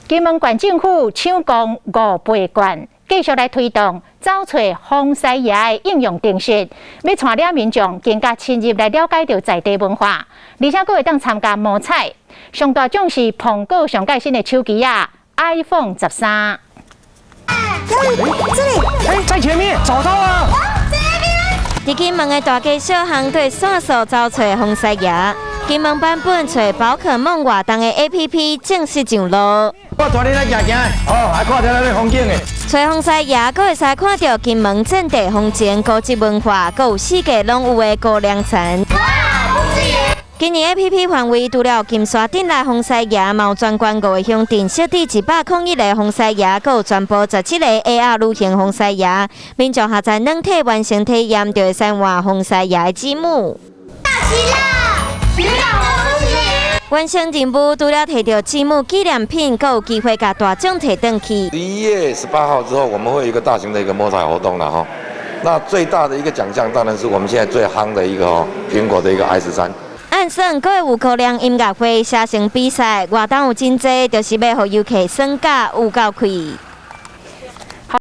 金门县政府抢攻5倍县，继续来推动找找风西爷的应用程式，要带领民众更加深入来了解到在地文化，而且佫会当参加摸彩。上大奖是苹果上盖新的手机啊 ，iPhone 13。这里，在前面，找到了。伫金门的大街小巷对线索找找风西爷。金门版本找宝可梦活动的 APP 正式上路。我带你来行行，还看到那风景的。找风西爷，佫会使看到金门战地风情、古迹文化，佫有四界拢有的高粱田。今年 APP 范围除了金沙镇内风西爷，嘛有全县5个乡镇设置101个风西爷，佫有全部17个 AR 旅行风西爷。民众下载软体完成体验，就会使换风西爷的积木。到齐了。完成任务，除了摕到积木纪念品，更有机会把大奖摕回去。11月18号之后，我们会有一个大型的摸彩活动了哈。那最大的一个奖项，当然是我们现在最夯的一个苹果的一个 S3。按算，佫会有高粱音乐会、写生比赛，活动有真济，就是要互游客爽假有够开。